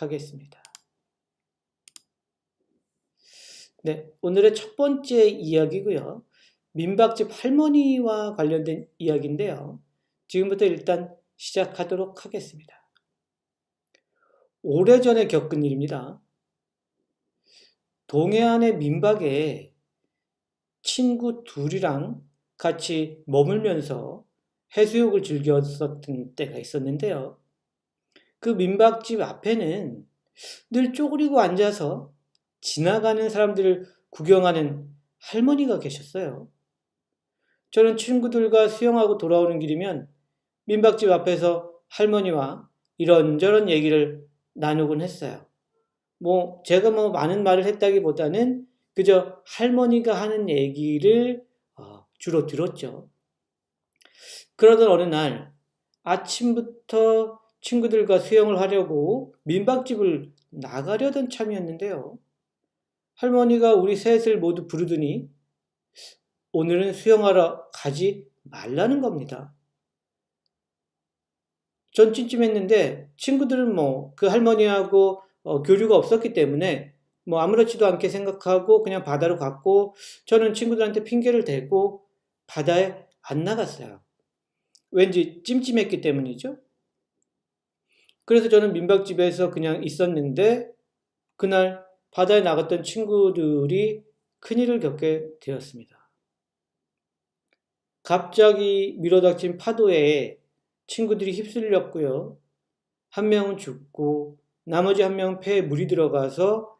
하겠습니다. 네, 오늘의 첫 번째 이야기고요. 민박집 할머니와 관련된 이야기인데요. 지금부터 일단 시작하도록 하겠습니다. 오래전에 겪은 일입니다. 동해안의 민박에 친구 둘이랑 같이 머물면서 해수욕을 즐겼었던 때가 있었는데요. 그 민박집 앞에는 늘 쪼그리고 앉아서 지나가는 사람들을 구경하는 할머니가 계셨어요. 저는 친구들과 수영하고 돌아오는 길이면 민박집 앞에서 할머니와 이런저런 얘기를 나누곤 했어요. 제가 많은 말을 했다기보다는 그저 할머니가 하는 얘기를 주로 들었죠. 그러던 어느 날 아침부터 친구들과 수영을 하려고 민박집을 나가려던 참이었는데요. 할머니가 우리 셋을 모두 부르더니 오늘은 수영하러 가지 말라는 겁니다. 전 찜찜했는데 친구들은 그 할머니하고 교류가 없었기 때문에 아무렇지도 않게 생각하고 그냥 바다로 갔고 저는 친구들한테 핑계를 대고 바다에 안 나갔어요. 왠지 찜찜했기 때문이죠. 그래서 저는 민박집에서 그냥 있었는데 그날 바다에 나갔던 친구들이 큰일을 겪게 되었습니다. 갑자기 밀어닥친 파도에 친구들이 휩쓸렸고요. 한 명은 죽고 나머지 한 명은 폐에 물이 들어가서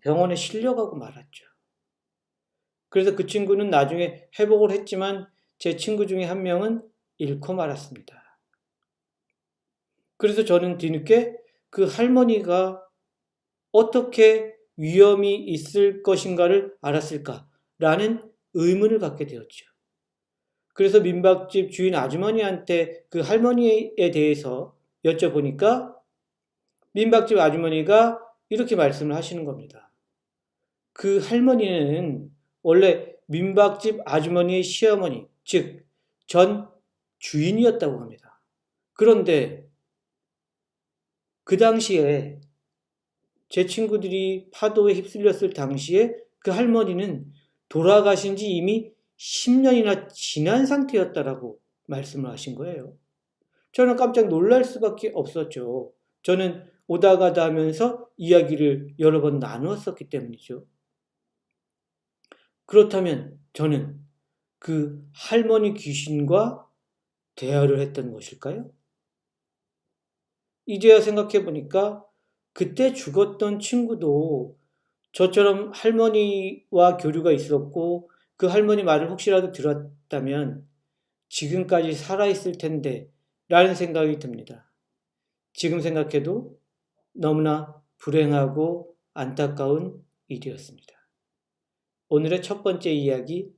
병원에 실려가고 말았죠. 그래서 그 친구는 나중에 회복을 했지만 제 친구 중에 한 명은 잃고 말았습니다. 그래서 저는 뒤늦게 그 할머니가 어떻게 위험이 있을 것인가를 알았을까라는 의문을 갖게 되었죠. 그래서 민박집 주인 아주머니한테 그 할머니에 대해서 여쭤보니까 민박집 아주머니가 이렇게 말씀을 하시는 겁니다. 그 할머니는 원래 민박집 아주머니의 시어머니, 즉 전 주인이었다고 합니다. 그런데 그 당시에 제 친구들이 파도에 휩쓸렸을 당시에 그 할머니는 돌아가신 지 이미 10년이나 지난 상태였다라고 말씀을 하신 거예요. 저는 깜짝 놀랄 수밖에 없었죠. 저는 오다 가다 하면서 이야기를 여러 번 나누었었기 때문이죠. 그렇다면 저는 그 할머니 귀신과 대화를 했던 것일까요? 이제야 생각해 보니까 그때 죽었던 친구도 저처럼 할머니와 교류가 있었고 그 할머니 말을 혹시라도 들었다면 지금까지 살아있을 텐데 라는 생각이 듭니다. 지금 생각해도 너무나 불행하고 안타까운 일이었습니다. 오늘의 첫 번째 이야기,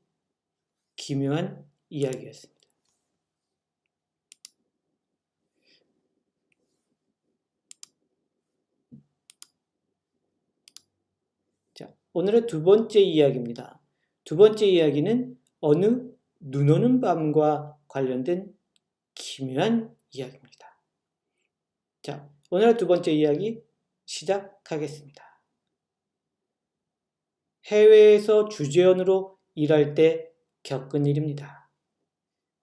기묘한 이야기였습니다. 자, 오늘의 두 번째 이야기입니다. 두 번째 이야기는 어느 눈 오는 밤과 관련된 기묘한 이야기입니다. 자, 오늘의 두 번째 이야기 시작하겠습니다. 해외에서 주재원으로 일할 때 겪은 일입니다.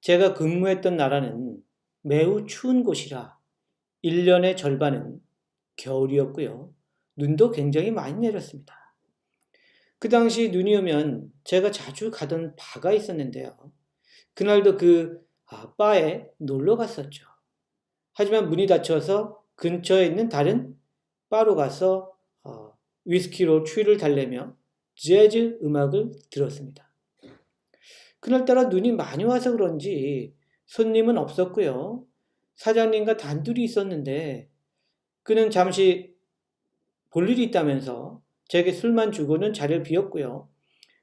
제가 근무했던 나라는 매우 추운 곳이라 1년의 절반은 겨울이었고요. 눈도 굉장히 많이 내렸습니다. 그 당시 눈이 오면 제가 자주 가던 바가 있었는데요. 그날도 그 바에 놀러 갔었죠. 하지만 문이 닫혀서 근처에 있는 다른 바로 가서 위스키로 추위를 달래며 재즈 음악을 들었습니다. 그날따라 눈이 많이 와서 그런지 손님은 없었고요. 사장님과 단둘이 있었는데 그는 잠시 볼 일이 있다면서 제게 술만 주고는 자리를 비웠고요.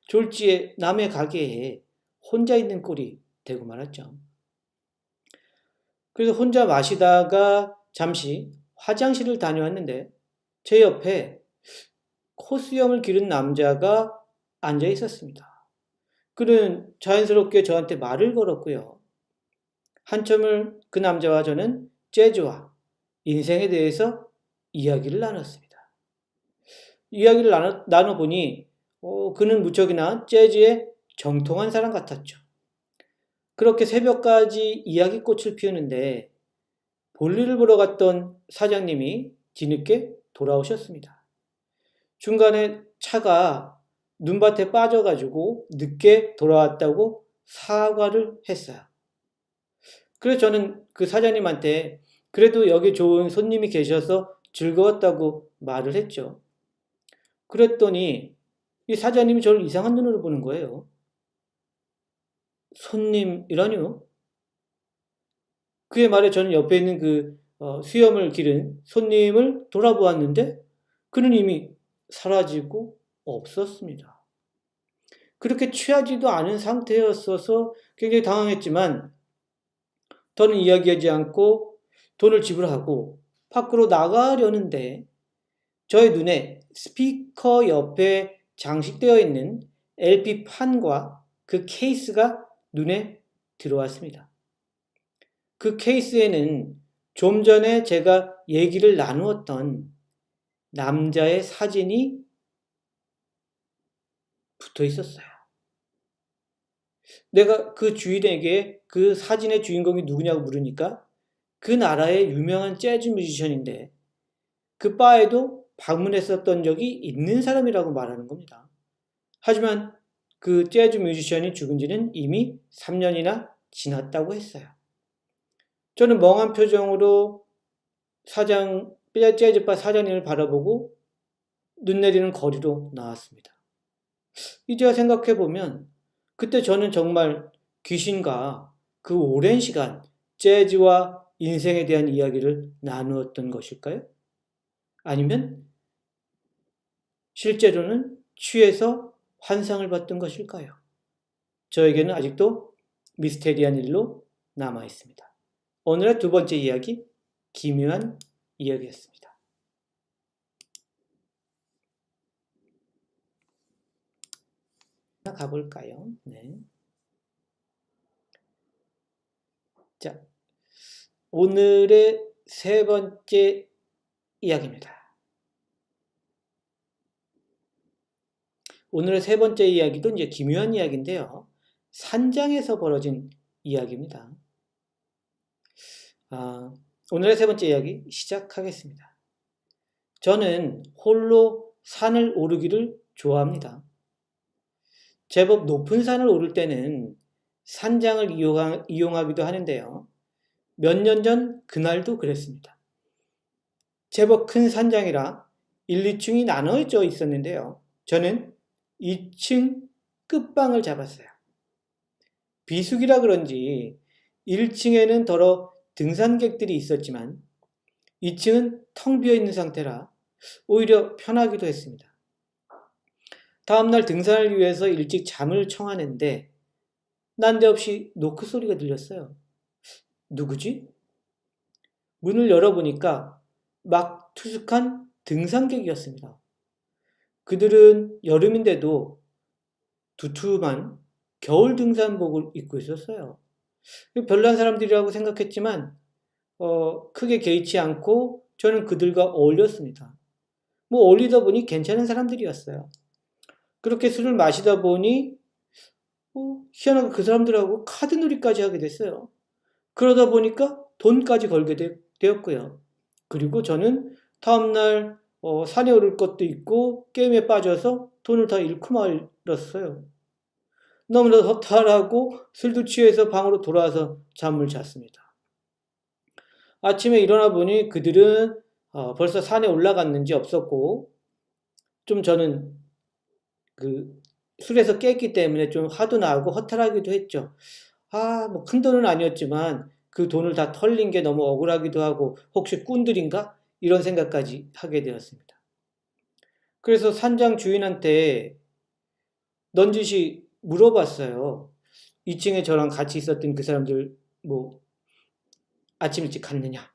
졸지에 남의 가게에 혼자 있는 꼴이 되고 말았죠. 그래서 혼자 마시다가 잠시 화장실을 다녀왔는데 제 옆에 코수염을 기른 남자가 앉아 있었습니다. 그는 자연스럽게 저한테 말을 걸었고요. 한참을 그 남자와 저는 재즈와 인생에 대해서 이야기를 나눴습니다. 이야기를 나눠보니 그는 무척이나 재즈에 정통한 사람 같았죠. 그렇게 새벽까지 이야기꽃을 피우는데 볼일을 보러 갔던 사장님이 뒤늦게 돌아오셨습니다. 중간에 차가 눈밭에 빠져가지고 늦게 돌아왔다고 사과를 했어요. 그래서 저는 그 사장님한테 그래도 여기 좋은 손님이 계셔서 즐거웠다고 말을 했죠. 그랬더니 이 사장님이 저를 이상한 눈으로 보는 거예요. 손님이라뇨? 그의 말에 저는 옆에 있는 그 수염을 기른 손님을 돌아보았는데 그는 이미 사라지고 없었습니다. 그렇게 취하지도 않은 상태였어서 굉장히 당황했지만 더는 이야기하지 않고 돈을 지불하고 밖으로 나가려는데 저의 눈에 스피커 옆에 장식되어 있는 LP판과 그 케이스가 눈에 들어왔습니다. 그 케이스에는 좀 전에 제가 얘기를 나누었던 남자의 사진이 붙어 있었어요. 내가 그 주인에게 그 사진의 주인공이 누구냐고 물으니까 그 나라의 유명한 재즈 뮤지션인데 그 바에도 방문했었던 적이 있는 사람이라고 말하는 겁니다. 하지만 그 재즈 뮤지션이 죽은 지는 이미 3년이나 지났다고 했어요. 저는 멍한 표정으로 재즈바 사장님을 바라보고 눈 내리는 거리로 나왔습니다. 이제야 생각해보면 그때 저는 정말 귀신과 그 오랜 시간 재즈와 인생에 대한 이야기를 나누었던 것일까요? 아니면 실제로는 취해서 환상을 봤던 것일까요? 저에게는 아직도 미스테리한 일로 남아 있습니다. 오늘의 두 번째 이야기, 기묘한 이야기였습니다. 가볼까요? 네. 자, 오늘의 세 번째 이야기입니다. 오늘의 세 번째 이야기도 이제 기묘한 이야기인데요. 산장에서 벌어진 이야기입니다. 오늘의 세 번째 이야기 시작하겠습니다. 저는 홀로 산을 오르기를 좋아합니다. 제법 높은 산을 오를 때는 산장을 이용하기도 하는데요. 몇 년 전 그날도 그랬습니다. 제법 큰 산장이라 1, 2층이 나눠져 있었는데요. 저는 2층 끝방을 잡았어요. 비수기라 그런지 1층에는 더러 등산객들이 있었지만 2층은 텅 비어 있는 상태라 오히려 편하기도 했습니다. 다음날 등산을 위해서 일찍 잠을 청하는데 난데없이 노크 소리가 들렸어요. 누구지? 문을 열어보니까 막 투숙한 등산객이었습니다. 그들은 여름인데도 두툼한 겨울 등산복을 입고 있었어요. 별난 사람들이라고 생각했지만 크게 개의치 않고 저는 그들과 어울렸습니다. 어울리다 보니 괜찮은 사람들이었어요. 그렇게 술을 마시다 보니 희한하게 그 사람들하고 카드놀이까지 하게 됐어요. 그러다 보니까 돈까지 걸게 되었고요. 그리고 저는 다음날 산에 오를 것도 있고 게임에 빠져서 돈을 다 잃고 말았어요. 너무나 허탈하고 술도 취해서 방으로 돌아와서 잠을 잤습니다. 아침에 일어나 보니 그들은 벌써 산에 올라갔는지 없었고 좀 저는 그 술에서 깼기 때문에 좀 화도 나고 허탈하기도 했죠. 큰 돈은 아니었지만 그 돈을 다 털린 게 너무 억울하기도 하고 혹시 꾼들인가? 이런 생각까지 하게 되었습니다. 그래서 산장 주인한테 넌지시 물어봤어요. 2층에 저랑 같이 있었던 그 사람들 아침 일찍 갔느냐?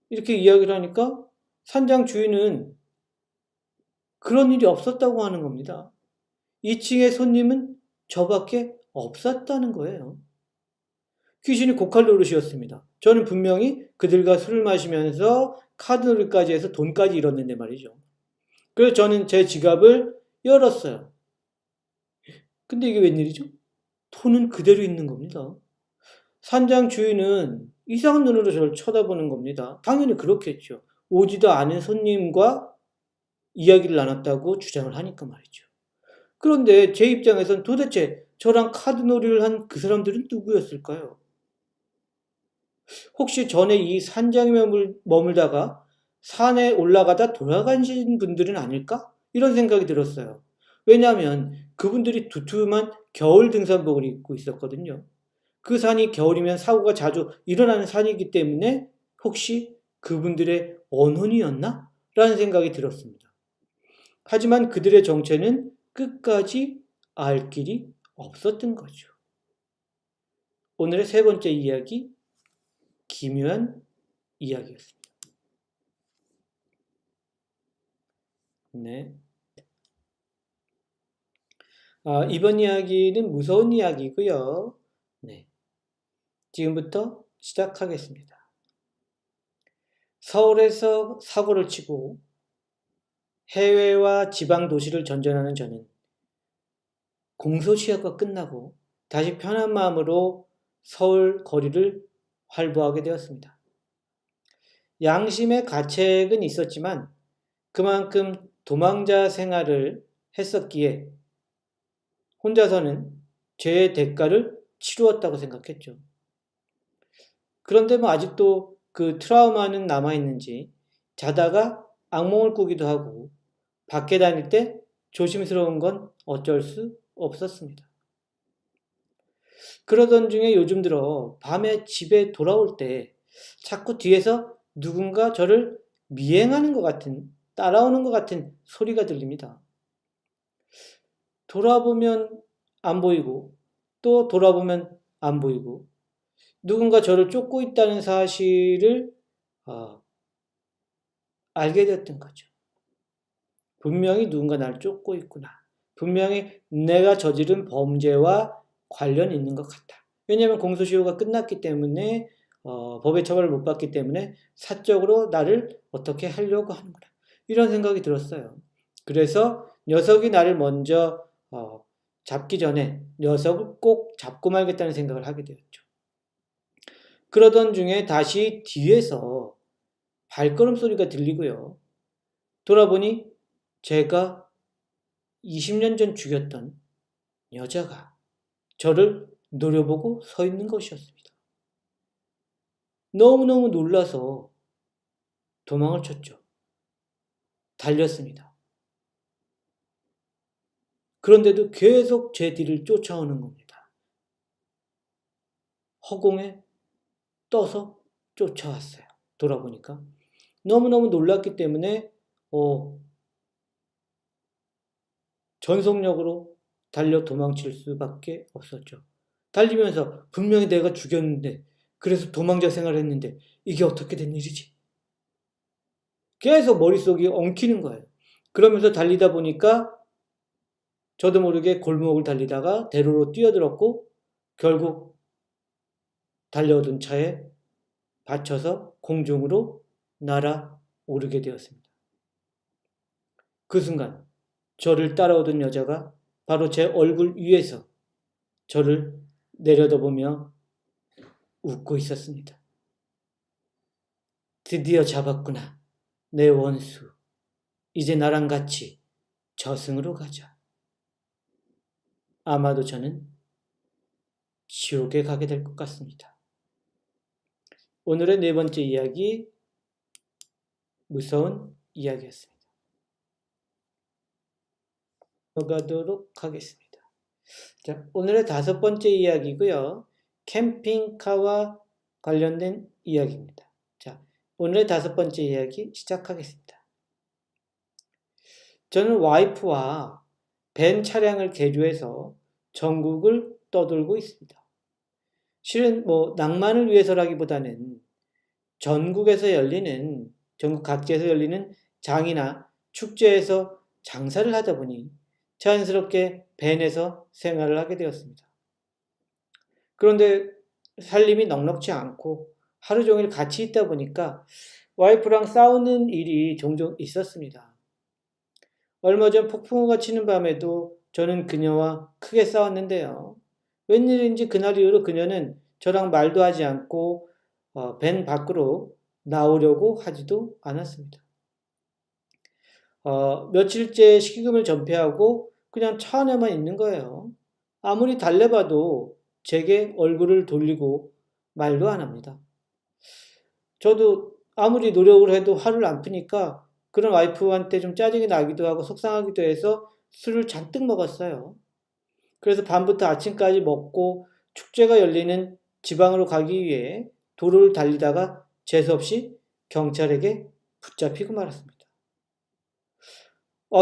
이렇게 이야기를 하니까 산장 주인은 그런 일이 없었다고 하는 겁니다. 2층의 손님은 저밖에 없었다는 거예요. 귀신이 고칼 노릇이었습니다. 저는 분명히 그들과 술을 마시면서 카드놀이까지 해서 돈까지 잃었는데 말이죠. 그래서 저는 제 지갑을 열었어요. 근데 이게 웬일이죠? 돈은 그대로 있는 겁니다. 산장 주인은 이상한 눈으로 저를 쳐다보는 겁니다. 당연히 그렇겠죠. 오지도 않은 손님과 이야기를 나눴다고 주장을 하니까 말이죠. 그런데 제 입장에선 도대체 저랑 카드놀이를 한 그 사람들은 누구였을까요? 혹시 전에 이 산장에 머물다가 산에 올라가다 돌아가신 분들은 아닐까? 이런 생각이 들었어요. 왜냐하면 그분들이 두툼한 겨울 등산복을 입고 있었거든요. 그 산이 겨울이면 사고가 자주 일어나는 산이기 때문에 혹시 그분들의 언혼이었나? 라는 생각이 들었습니다. 하지만 그들의 정체는 끝까지 알 길이 없었던 거죠. 오늘의 세 번째 이야기, 기묘한 이야기였습니다. 네. 이번 이야기는 무서운 이야기고요. 네. 지금부터 시작하겠습니다. 서울에서 사고를 치고 해외와 지방 도시를 전전하는 저는 공소시효가 끝나고 다시 편한 마음으로 서울 거리를 활보하게 되었습니다. 양심의 가책은 있었지만 그만큼 도망자 생활을 했었기에 혼자서는 죄의 대가를 치루었다고 생각했죠. 그런데 아직도 그 트라우마는 남아있는지 자다가 악몽을 꾸기도 하고 밖에 다닐 때 조심스러운 건 어쩔 수 없었습니다. 그러던 중에 요즘 들어 밤에 집에 돌아올 때 자꾸 뒤에서 누군가 저를 미행하는 것 같은, 따라오는 것 같은 소리가 들립니다. 돌아보면 안 보이고 또 돌아보면 안 보이고 누군가 저를 쫓고 있다는 사실을 알게 되었던 거죠. 분명히 누군가 나를 쫓고 있구나. 분명히 내가 저지른 범죄와 관련이 있는 것 같다. 왜냐하면 공소시효가 끝났기 때문에 법의 처벌을 못 받기 때문에 사적으로 나를 어떻게 하려고 하는구나. 이런 생각이 들었어요. 그래서 녀석이 나를 먼저 잡기 전에 녀석을 꼭 잡고 말겠다는 생각을 하게 되었죠. 그러던 중에 다시 뒤에서 발걸음 소리가 들리고요. 돌아보니 제가 20년 전 죽였던 여자가 저를 노려보고 서 있는 것이었습니다. 너무너무 놀라서 도망을 쳤죠. 달렸습니다. 그런데도 계속 제 뒤를 쫓아오는 겁니다. 허공에 떠서 쫓아왔어요. 돌아보니까. 너무너무 놀랐기 때문에 전속력으로 달려 도망칠 수밖에 없었죠. 달리면서 분명히 내가 죽였는데 그래서 도망자 생활을 했는데 이게 어떻게 된 일이지? 계속 머릿속이 엉키는 거예요. 그러면서 달리다 보니까 저도 모르게 골목을 달리다가 대로로 뛰어들었고 결국 달려오던 차에 받쳐서 공중으로 날아오르게 되었습니다. 그 순간 저를 따라오던 여자가 바로 제 얼굴 위에서 저를 내려다보며 웃고 있었습니다. 드디어 잡았구나, 내 원수. 이제 나랑 같이 저승으로 가자. 아마도 저는 지옥에 가게 될 것 같습니다. 오늘의 네 번째 이야기, 무서운 이야기였습니다. 가도록 하겠습니다. 자, 오늘의 다섯 번째 이야기고요. 캠핑카와 관련된 이야기입니다. 자, 오늘의 다섯 번째 이야기 시작하겠습니다. 저는 와이프와 벤 차량을 개조해서 전국을 떠돌고 있습니다. 실은 낭만을 위해서라기보다는 전국 각지에서 열리는 장이나 축제에서 장사를 하다 보니 자연스럽게 벤에서 생활을 하게 되었습니다. 그런데 살림이 넉넉지 않고 하루 종일 같이 있다 보니까 와이프랑 싸우는 일이 종종 있었습니다. 얼마 전 폭풍우가 치는 밤에도 저는 그녀와 크게 싸웠는데요. 웬일인지 그날 이후로 그녀는 저랑 말도 하지 않고 밴 밖으로 나오려고 하지도 않았습니다. 며칠째 식기금을 전폐하고 그냥 차 안에만 있는 거예요. 아무리 달래봐도 제게 얼굴을 돌리고 말도 안 합니다. 저도 아무리 노력을 해도 화를 안 푸니까 그런 와이프한테 좀 짜증이 나기도 하고 속상하기도 해서 술을 잔뜩 먹었어요. 그래서 밤부터 아침까지 먹고 축제가 열리는 지방으로 가기 위해 도로를 달리다가 재수없이 경찰에게 붙잡히고 말았습니다.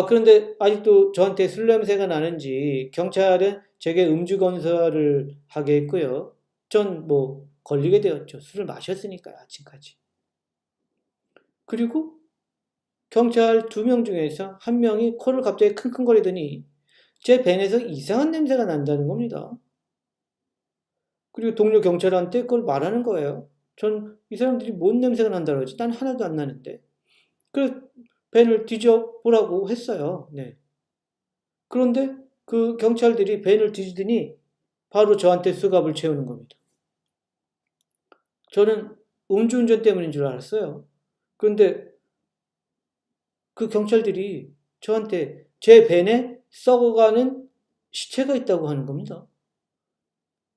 그런데 아직도 저한테 술 냄새가 나는지 경찰은 제게 음주 검사를 하게 했고요. 전 뭐 걸리게 되었죠. 술을 마셨으니까요, 아침까지. 그리고 경찰 2명 중에서 1명이 코를 갑자기 킁킁거리더니 제 벤에서 이상한 냄새가 난다는 겁니다. 그리고 동료 경찰한테 그걸 말하는 거예요. 전 이 사람들이 뭔 냄새가 난다 그러지? 난 하나도 안 나는데. 그래서 벤을 뒤져보라고 했어요. 네. 그런데 그 경찰들이 벤을 뒤지더니 바로 저한테 수갑을 채우는 겁니다. 저는 음주운전 때문인 줄 알았어요. 그런데 그 경찰들이 저한테 제 벤에 썩어가는 시체가 있다고 하는 겁니다.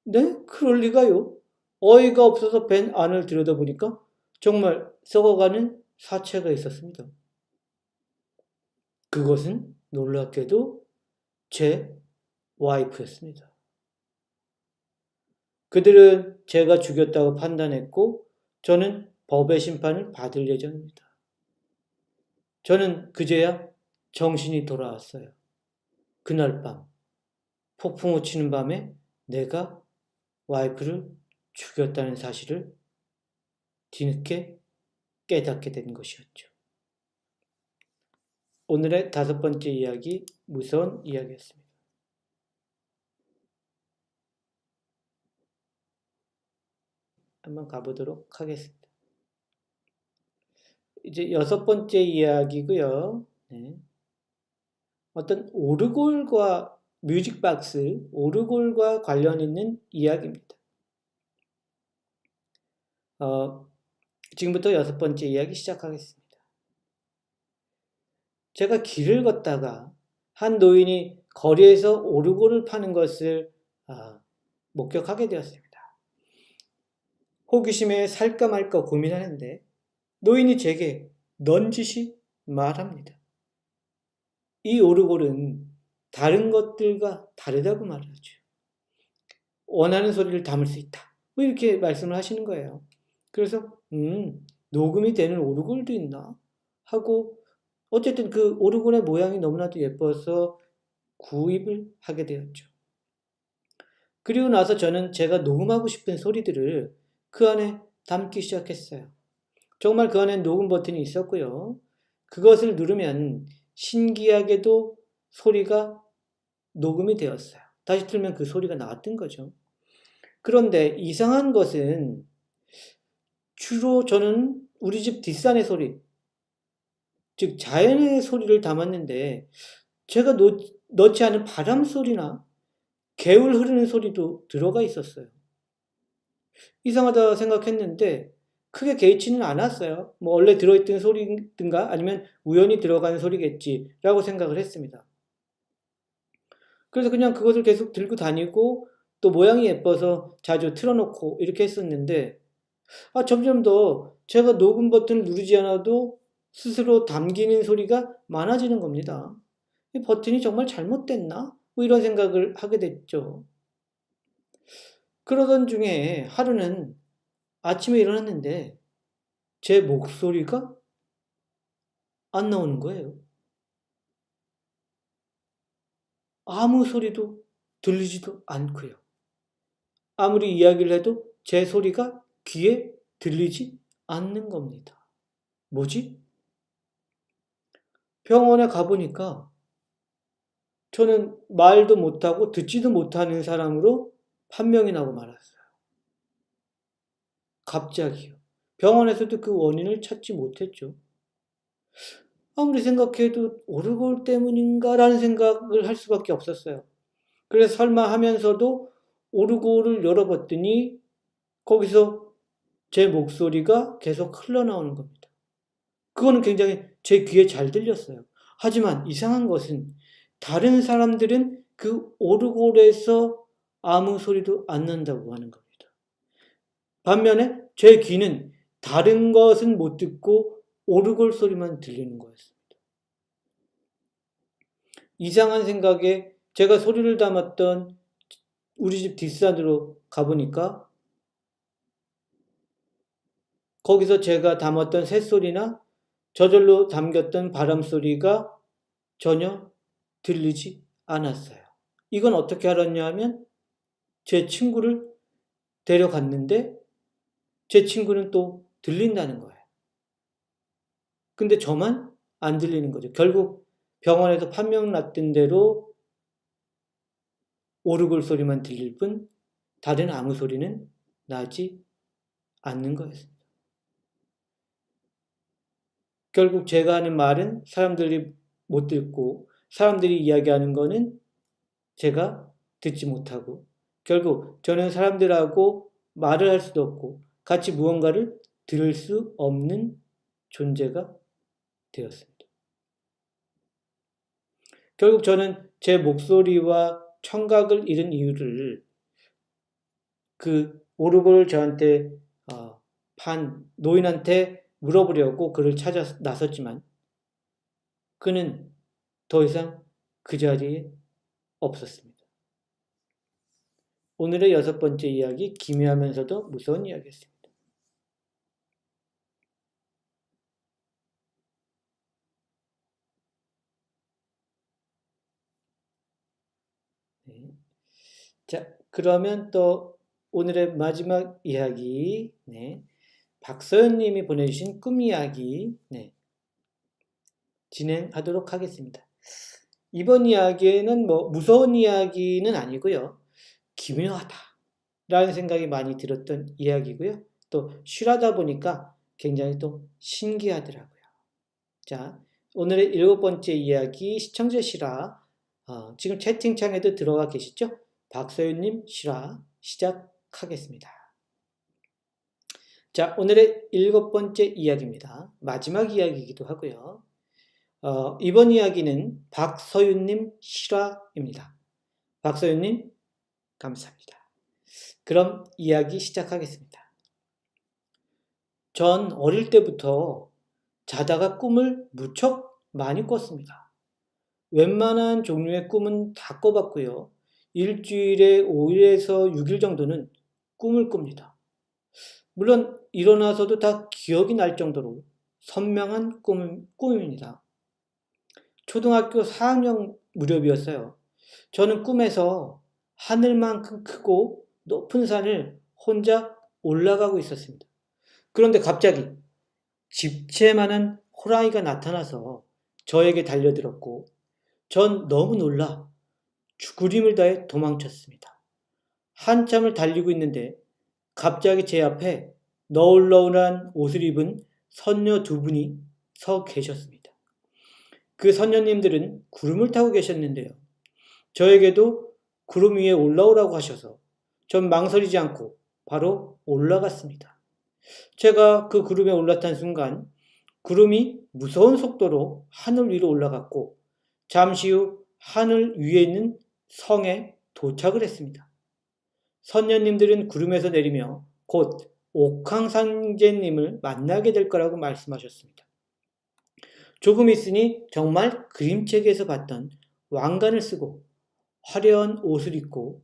네? 그럴 리가요? 어이가 없어서 벤 안을 들여다보니까 정말 썩어가는 사체가 있었습니다. 그것은 놀랍게도 제 와이프였습니다. 그들은 제가 죽였다고 판단했고 저는 법의 심판을 받을 예정입니다. 저는 그제야 정신이 돌아왔어요. 그날 밤, 폭풍우 치는 밤에 내가 와이프를 죽였다는 사실을 뒤늦게 깨닫게 된 것이었죠. 오늘의 5번째 이야기, 무서운 이야기였습니다. 한번 가보도록 하겠습니다. 이제 6번째 이야기고요. 네. 어떤 오르골과 뮤직박스, 오르골과 관련 있는 이야기입니다. 지금부터 6번째 이야기 시작하겠습니다. 제가 길을 걷다가 한 노인이 거리에서 오르골을 파는 것을 목격하게 되었습니다. 호기심에 살까 말까 고민하는데 노인이 제게 넌지시 말합니다. 이 오르골은 다른 것들과 다르다고 말하죠. 원하는 소리를 담을 수 있다. 뭐 이렇게 말씀을 하시는 거예요. 그래서 녹음이 되는 오르골도 있나 하고 어쨌든 그 오르골의 모양이 너무나도 예뻐서 구입을 하게 되었죠. 그리고 나서 저는 제가 녹음하고 싶은 소리들을 그 안에 담기 시작했어요. 정말 그 안에 녹음 버튼이 있었고요. 그것을 누르면 신기하게도 소리가 녹음이 되었어요. 다시 틀면 그 소리가 나왔던 거죠. 그런데 이상한 것은 주로 저는 우리 집 뒷산의 소리, 즉 자연의 소리를 담았는데 제가 넣지 않은 바람 소리나 개울 흐르는 소리도 들어가 있었어요. 이상하다 생각했는데 크게 개의치는 않았어요. 뭐 원래 들어있던 소리든가 아니면 우연히 들어가는 소리겠지라고 생각을 했습니다. 그래서 그냥 그것을 계속 들고 다니고 또 모양이 예뻐서 자주 틀어놓고 이렇게 했었는데 점점 더 제가 녹음 버튼을 누르지 않아도 스스로 담기는 소리가 많아지는 겁니다. 이 버튼이 정말 잘못됐나? 뭐 이런 생각을 하게 됐죠. 그러던 중에 하루는 아침에 일어났는데 제 목소리가 안 나오는 거예요. 아무 소리도 들리지도 않고요. 아무리 이야기를 해도 제 소리가 귀에 들리지 않는 겁니다. 뭐지? 병원에 가보니까 저는 말도 못하고 듣지도 못하는 사람으로 판명이 나고 말았어요. 갑자기요. 병원에서도 그 원인을 찾지 못했죠. 아무리 생각해도 오르골 때문인가라는 생각을 할 수밖에 없었어요. 그래서 설마 하면서도 오르골을 열어봤더니 거기서 제 목소리가 계속 흘러나오는 겁니다. 그거는 굉장히 제 귀에 잘 들렸어요. 하지만 이상한 것은 다른 사람들은 그 오르골에서 아무 소리도 안 난다고 하는 겁니다. 반면에 제 귀는 다른 것은 못 듣고 오르골 소리만 들리는 거였습니다. 이상한 생각에 제가 소리를 담았던 우리 집 뒷산으로 가보니까 거기서 제가 담았던 새소리나 저절로 담겼던 바람소리가 전혀 들리지 않았어요. 이건 어떻게 알았냐 하면 제 친구를 데려갔는데 제 친구는 또 들린다는 거예요. 근데 저만 안 들리는 거죠. 결국 병원에서 판명 났던 대로 오르골 소리만 들릴 뿐 다른 아무 소리는 나지 않는 거였습니다. 결국 제가 하는 말은 사람들이 못 듣고 사람들이 이야기하는 거는 제가 듣지 못하고 결국 저는 사람들하고 말을 할 수도 없고 같이 무언가를 들을 수 없는 존재가 되었습니다. 결국 저는 제 목소리와 청각을 잃은 이유를 그 오르골을 저한테 판 노인한테 물어보려고 그를 찾아 나섰지만 그는 더 이상 그 자리에 없었습니다. 오늘의 6번째 이야기, 기묘하면서도 무서운 이야기였습니다. 네. 자, 그러면 또 오늘의 마지막 이야기, 네. 박서연 님이 보내주신 꿈 이야기, 네. 진행하도록 하겠습니다. 이번 이야기에는 무서운 이야기는 아니고요. 기묘하다 라는 생각이 많이 들었던 이야기고요. 또 실하다 보니까 굉장히 또 신기하더라고요. 자, 오늘의 7번째 이야기 시청자 실화 지금 채팅창에도 들어와 계시죠? 박서윤님 실화 시작하겠습니다. 자, 오늘의 7번째 이야기입니다. 마지막 이야기이기도 하고요. 이번 이야기는 박서윤님 실화입니다. 박서윤님 감사합니다. 그럼 이야기 시작하겠습니다. 전 어릴 때부터 자다가 꿈을 무척 많이 꿨습니다. 웬만한 종류의 꿈은 다 꿔봤고요. 일주일에 5일에서 6일 정도는 꿈을 꿉니다. 물론 일어나서도 다 기억이 날 정도로 선명한 꿈입니다. 초등학교 4학년 무렵이었어요. 저는 꿈에서 하늘만큼 크고 높은 산을 혼자 올라가고 있었습니다. 그런데 갑자기 집채만한 호랑이가 나타나서 저에게 달려들었고 전 너무 놀라 죽으림을 다해 도망쳤습니다. 한참을 달리고 있는데 갑자기 제 앞에 너울너울한 옷을 입은 선녀 2분이 서 계셨습니다. 그 선녀님들은 구름을 타고 계셨는데요. 저에게도 구름 위에 올라오라고 하셔서 전 망설이지 않고 바로 올라갔습니다. 제가 그 구름에 올라탄 순간 구름이 무서운 속도로 하늘 위로 올라갔고 잠시 후 하늘 위에 있는 성에 도착을 했습니다. 선녀님들은 구름에서 내리며 곧 옥황상제님을 만나게 될 거라고 말씀하셨습니다. 조금 있으니 정말 그림책에서 봤던 왕관을 쓰고 화려한 옷을 입고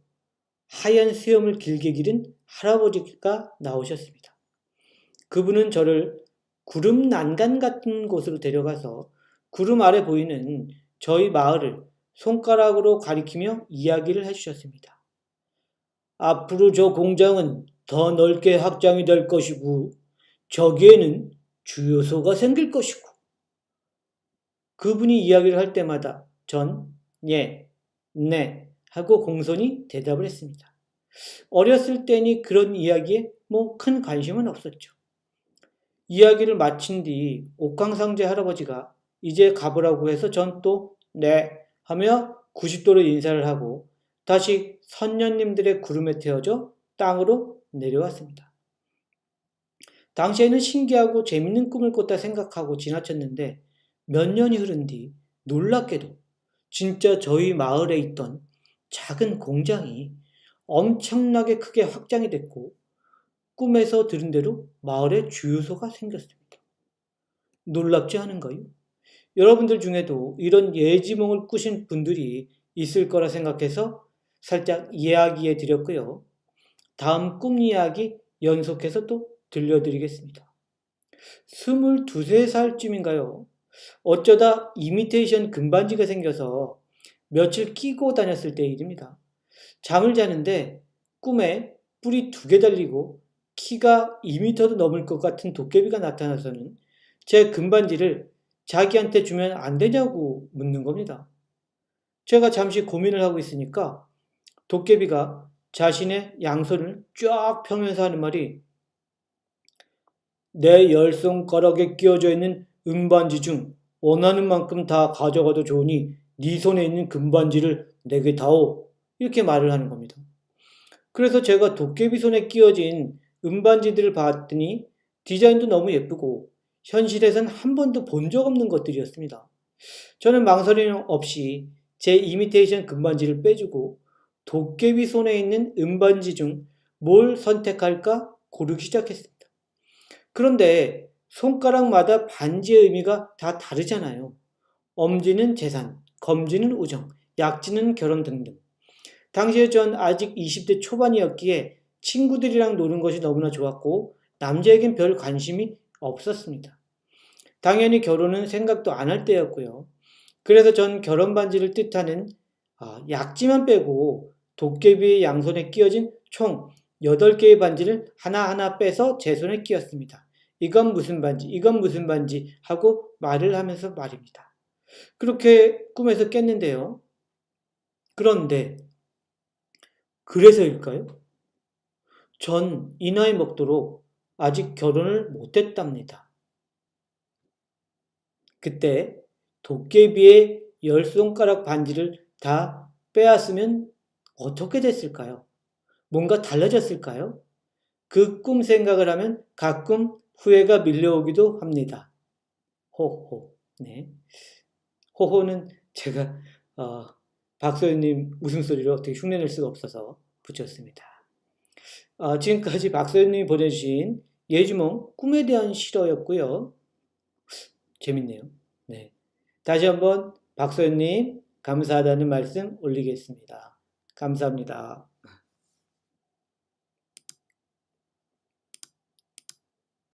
하얀 수염을 길게 기른 할아버지가 나오셨습니다. 그분은 저를 구름 난간 같은 곳으로 데려가서 구름 아래 보이는 저희 마을을 손가락으로 가리키며 이야기를 해주셨습니다. 앞으로 저 공장은 더 넓게 확장이 될 것이고 저기에는 주요소가 생길 것이고 그분이 이야기를 할 때마다 전 예, 네 하고 공손히 대답을 했습니다. 어렸을 때니 그런 이야기에 큰 관심은 없었죠. 이야기를 마친 뒤 옥황상제 할아버지가 이제 가보라고 해서 전 또 네 하며 90도로 인사를 하고 다시 선녀님들의 구름에 태워져 땅으로 내려왔습니다. 당시에는 신기하고 재밌는 꿈을 꿨다 생각하고 지나쳤는데 몇 년이 흐른 뒤 놀랍게도 진짜 저희 마을에 있던 작은 공장이 엄청나게 크게 확장이 됐고 꿈에서 들은 대로 마을에 주유소가 생겼습니다. 놀랍지 않은가요? 여러분들 중에도 이런 예지몽을 꾸신 분들이 있을 거라 생각해서 살짝 이야기해 드렸고요. 다음 꿈 이야기 연속해서 또 들려드리겠습니다. 22, 3살쯤인가요? 어쩌다 이미테이션 금반지가 생겨서 며칠 끼고 다녔을 때 일입니다. 잠을 자는데 꿈에 뿔이 2개 달리고 키가 2m도 넘을 것 같은 도깨비가 나타나서는 제 금반지를 자기한테 주면 안 되냐고 묻는 겁니다. 제가 잠시 고민을 하고 있으니까 도깨비가 자신의 양손을 쫙 펴면서 하는 말이 내 10손가락에 끼워져 있는 은반지 중 원하는 만큼 다 가져가도 좋으니 네 손에 있는 금반지를 내게 다오. 이렇게 말을 하는 겁니다. 그래서 제가 도깨비 손에 끼워진 은반지들을 봤더니 디자인도 너무 예쁘고 현실에선 한 번도 본 적 없는 것들이었습니다. 저는 망설임 없이 제 이미테이션 금반지를 빼주고 도깨비 손에 있는 은반지 중 뭘 선택할까 고르기 시작했습니다. 그런데 손가락마다 반지의 의미가 다 다르잖아요. 엄지는 재산, 검지는 우정, 약지는 결혼 등등. 당시에 전 아직 20대 초반이었기에 친구들이랑 노는 것이 너무나 좋았고 남자에겐 별 관심이 없었습니다. 당연히 결혼은 생각도 안 할 때였고요. 그래서 전 결혼 반지를 뜻하는 약지만 빼고 도깨비의 양손에 끼워진 총 8개의 반지를 하나하나 빼서 제 손에 끼웠습니다. 이건 무슨 반지, 이건 무슨 반지 하고 말을 하면서 말입니다. 그렇게 꿈에서 깼는데요. 그런데 그래서일까요? 전 이 나이 먹도록 아직 결혼을 못했답니다. 그때 도깨비의 10손가락 반지를 다 빼앗으면 어떻게 됐을까요? 뭔가 달라졌을까요? 그 꿈 생각을 하면 가끔 후회가 밀려오기도 합니다. 호호. 네. 호호는 제가 박소연님 웃음소리를 어떻게 흉내낼 수가 없어서 붙였습니다. 지금까지 박소연님이 보내주신 예지몽 꿈에 대한 실화였고요. 재밌네요. 네. 다시 한번 박소연님 감사하다는 말씀 올리겠습니다. 감사합니다.